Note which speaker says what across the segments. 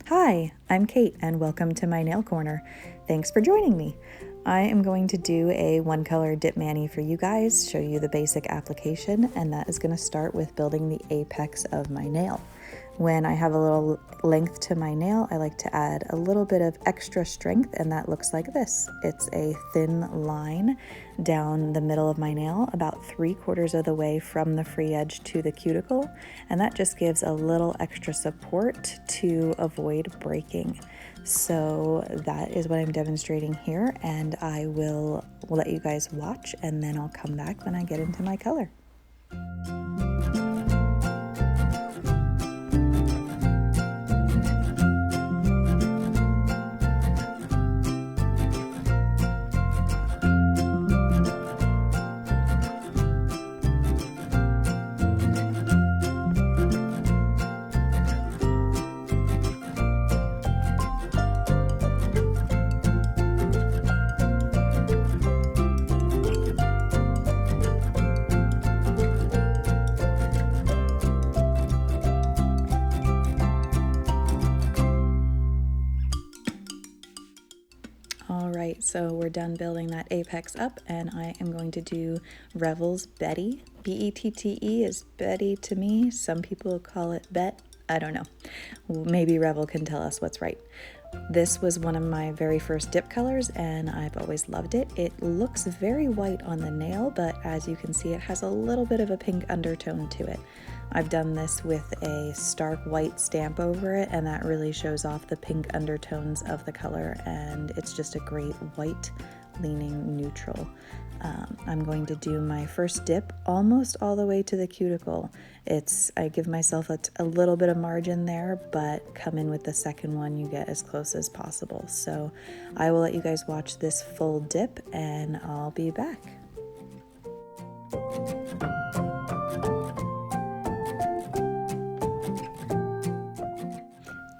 Speaker 1: Hi, I'm Kate and welcome to my nail corner. Thanks for joining me. I am going to do a one color dip mani for you guys, show you the basic application, and that is going to start with building the apex of my nail. When I have a little length to my nail, I like to add a little bit of extra strength, and that looks like this. It's a thin line down the middle of my nail, about 3/4 of the way from the free edge to the cuticle, and that just gives a little extra support to avoid breaking. So that is what I'm demonstrating here, and I will let you guys watch, and then I'll come back when I get into my color. Alright, so we're done building that apex up, and I am going to do Revel's Bette. B-E-T-T-E is Bette to me. Some people call it Bette. I don't know. Maybe Revel can tell us what's right. This was one of my very first dip colors, and I've always loved it. It looks very white on the nail, but as you can see, it has a little bit of a pink undertone to it. I've done this with a stark white stamp over it, and that really shows off the pink undertones of the color, and it's just a great white leaning neutral. I'm going to do my first dip almost all the way to the cuticle. I give myself a little bit of margin there, but come in with the second one, you get as close as possible. So I will let you guys watch this full dip, and I'll be back.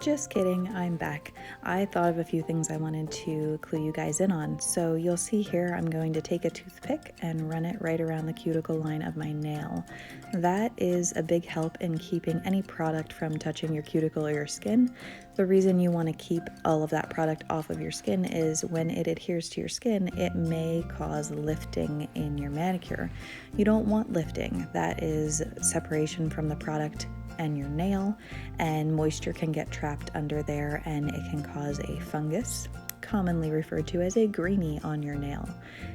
Speaker 1: Just kidding, I'm back. I thought of a few things I wanted to clue you guys in on. So you'll see here I'm going to take a toothpick and run it right around the cuticle line of my nail. That is a big help in keeping any product from touching your cuticle or your skin. The reason you want to keep all of that product off of your skin is when it adheres to your skin, it may cause lifting in your manicure. You don't want lifting. That is separation from the product and your nail, and moisture can get trapped under there, and it can cause a fungus, commonly referred to as a greenie, on your nail.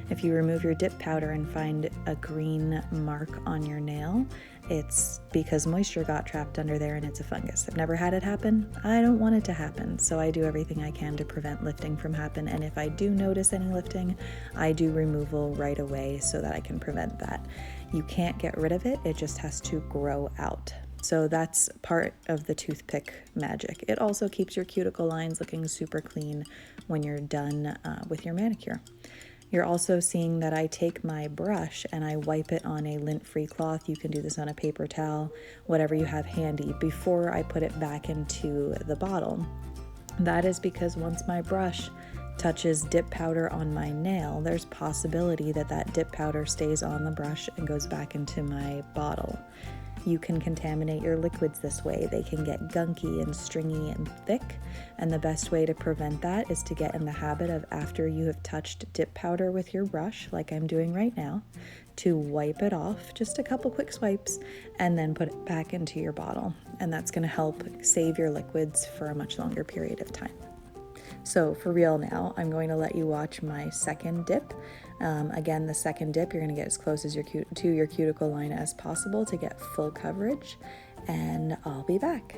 Speaker 1: If you remove your dip powder and find a green mark on your nail, it's because moisture got trapped under there and it's a fungus. I've never had it happen. I don't want it to happen, so I do everything I can to prevent lifting from happening, and if I do notice any lifting, I do removal right away so that I can prevent that. You can't get rid of it, it just has to grow out. So that's part of the toothpick magic. It also keeps your cuticle lines looking super clean when you're done with your manicure. You're also seeing that I take my brush and I wipe it on a lint-free cloth. You can do this on a paper towel, whatever you have handy, before I put it back into the bottle. That is because once my brush touches dip powder on my nail, there's possibility that that dip powder stays on the brush and goes back into my bottle. You can contaminate your liquids this way. They can get gunky and stringy and thick, and the best way to prevent that is to get in the habit of, after you have touched dip powder with your brush, like I'm doing right now, to wipe it off, just a couple quick swipes, and then put it back into your bottle. And that's going to help save your liquids for a much longer period of time. So for real now, I'm going to let you watch my second dip. Again, the second dip, you're going to get as close as to your cuticle line as possible to get full coverage, and I'll be back.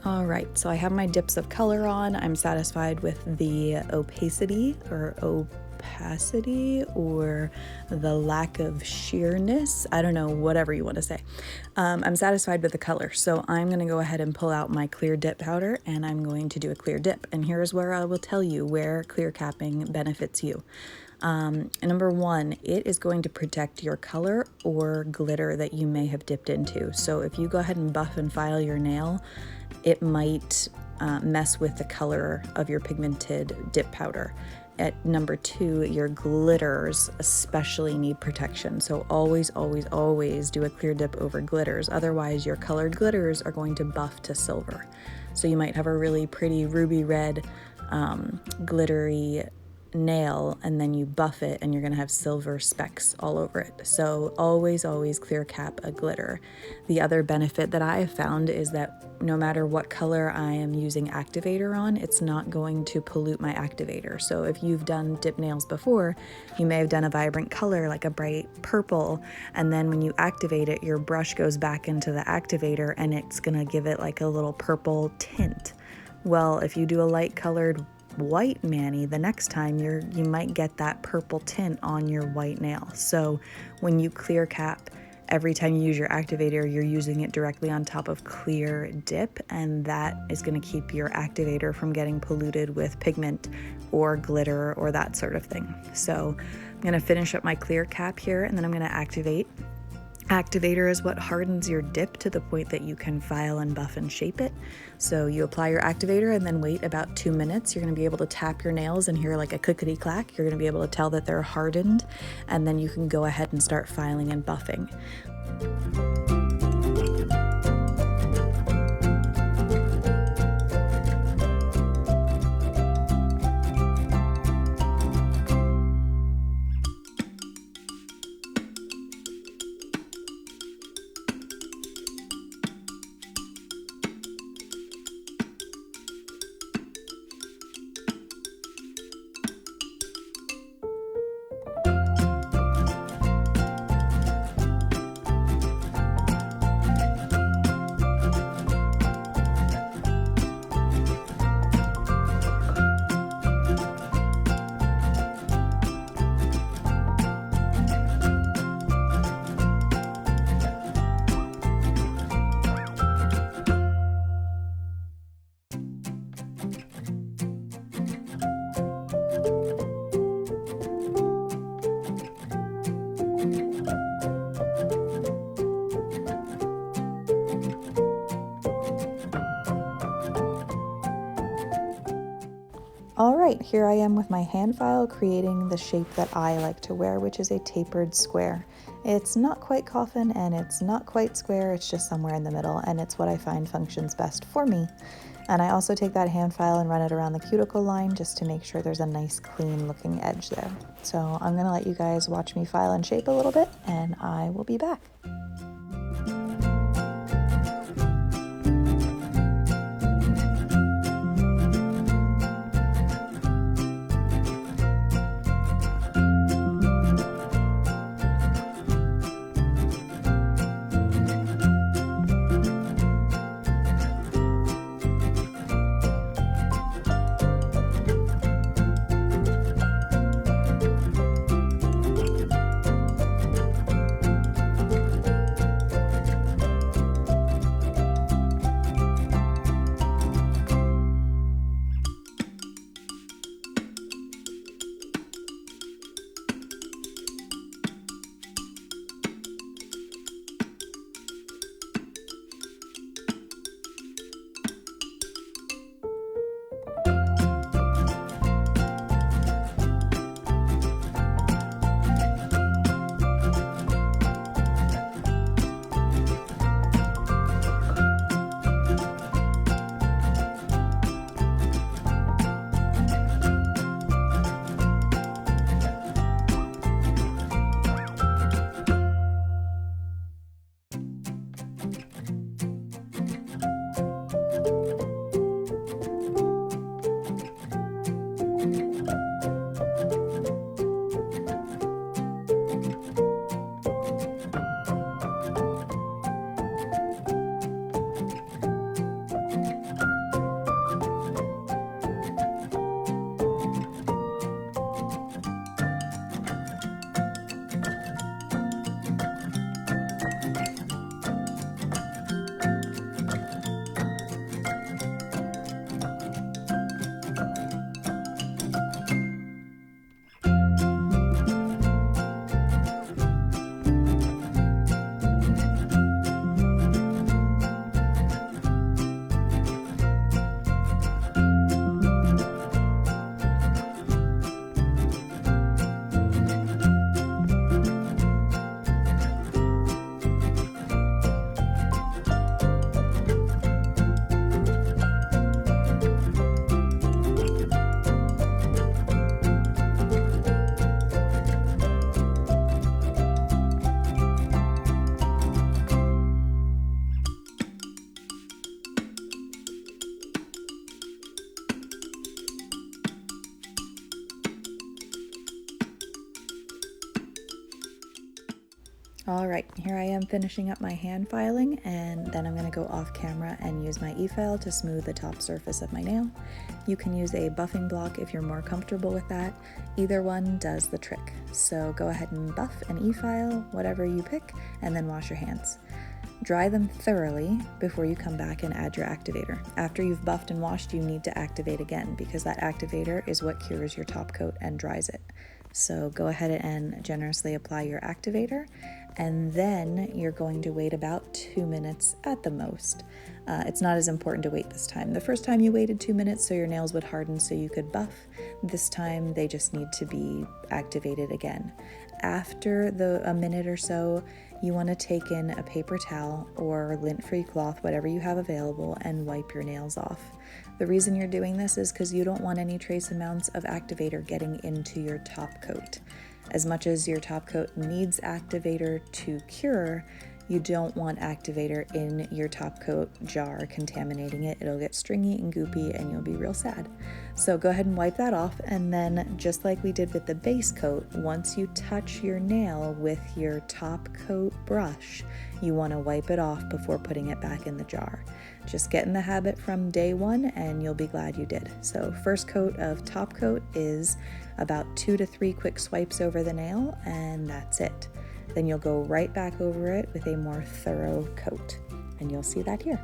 Speaker 1: All right, so I have my dips of color on. I'm satisfied with the opacity or the lack of sheerness. I don't know, whatever you want to say. I'm satisfied with the color, so I'm going to go ahead and pull out my clear dip powder and I'm going to do a clear dip. And here's where I will tell you where clear capping benefits you. Number one, it is going to protect your color or glitter that you may have dipped into. So if you go ahead and buff and file your nail, it might mess with the color of your pigmented dip powder. At number two, your glitters especially need protection. So always, always, always do a clear dip over glitters. Otherwise, your colored glitters are going to buff to silver. So you might have a really pretty ruby red, glittery nail, and then you buff it and you're going to have silver specks all over it. So always, always clear cap a glitter. The other benefit that I have found is that no matter what color I am using activator on, it's not going to pollute my activator. So if you've done dip nails before, you may have done a vibrant color like a bright purple, and then when you activate it, your brush goes back into the activator and it's going to give it like a little purple tint. Well, if you do a light colored white mani, the next time you might get that purple tint on your white nail. So when you clear cap, every time you use your activator, you're using it directly on top of clear dip, and that is going to keep your activator from getting polluted with pigment or glitter or that sort of thing. So I'm going to finish up my clear cap here, and then I'm going to activate. Activator is what hardens your dip to the point that you can file and buff and shape it. So you apply your activator and then wait about 2 minutes. You're going to be able to tap your nails and hear like a clickety clack. You're going to be able to tell that they're hardened, and then you can go ahead and start filing and buffing. All right, here I am with my hand file creating the shape that I like to wear, which is a tapered square. It's not quite coffin and it's not quite square, it's just somewhere in the middle, and it's what I find functions best for me. And I also take that hand file and run it around the cuticle line just to make sure there's a nice clean looking edge there. So I'm gonna let you guys watch me file and shape a little bit, and I will be back. All right, here I am finishing up my hand filing, and then I'm going to go off camera and use my e-file to smooth the top surface of my nail. You can use a buffing block if you're more comfortable with that. Either one does the trick. So go ahead and buff and e-file, whatever you pick, and then wash your hands. Dry them thoroughly before you come back and add your activator. After you've buffed and washed, you need to activate again because that activator is what cures your top coat and dries it. So go ahead and generously apply your activator, and then you're going to wait about 2 minutes at the most. It's not as important to wait this time. The first time you waited 2 minutes so your nails would harden so you could buff. This time they just need to be activated again. After a minute or so, you want to take in a paper towel or lint-free cloth, whatever you have available, and wipe your nails off. The reason you're doing this is because you don't want any trace amounts of activator getting into your top coat. As much as your top coat needs activator to cure, you don't want activator in your top coat jar contaminating it. It'll get stringy and goopy and you'll be real sad. So go ahead and wipe that off, and then just like we did with the base coat, once you touch your nail with your top coat brush, you want to wipe it off before putting it back in the jar. Just get in the habit from day one and you'll be glad you did. So first coat of top coat is about 2 to 3 quick swipes over the nail, and that's it. Then you'll go right back over it with a more thorough coat, and you'll see that here.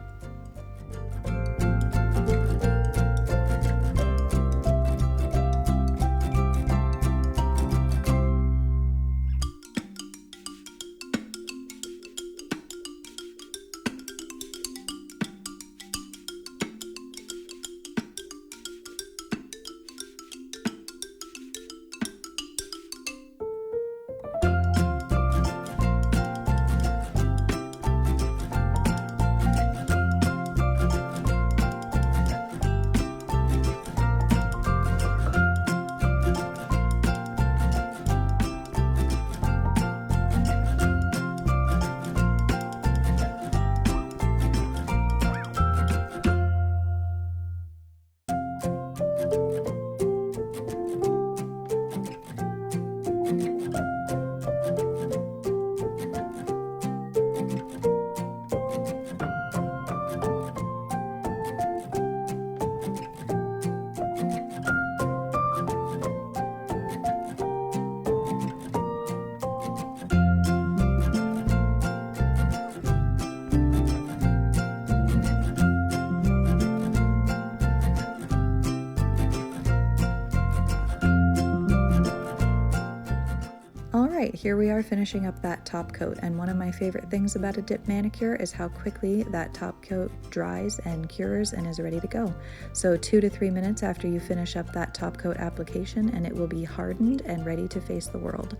Speaker 1: Alright, here we are finishing up that top coat, and one of my favorite things about a dip manicure is how quickly that top coat dries and cures and is ready to go. So 2 to 3 minutes after you finish up that top coat application and it will be hardened and ready to face the world.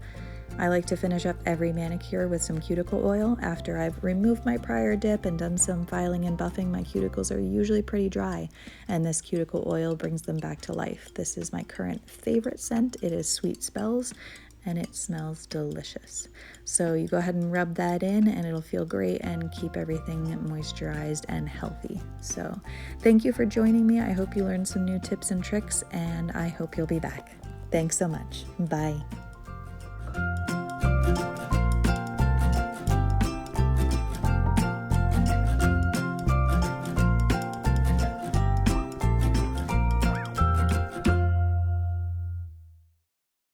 Speaker 1: I like to finish up every manicure with some cuticle oil. After I've removed my prior dip and done some filing and buffing, my cuticles are usually pretty dry, and this cuticle oil brings them back to life. This is my current favorite scent. It is Sweet Spells, and it smells delicious. So you go ahead and rub that in and it'll feel great and keep everything moisturized and healthy. So thank you for joining me. I hope you learned some new tips and tricks, and I hope you'll be back. Thanks so much. Bye.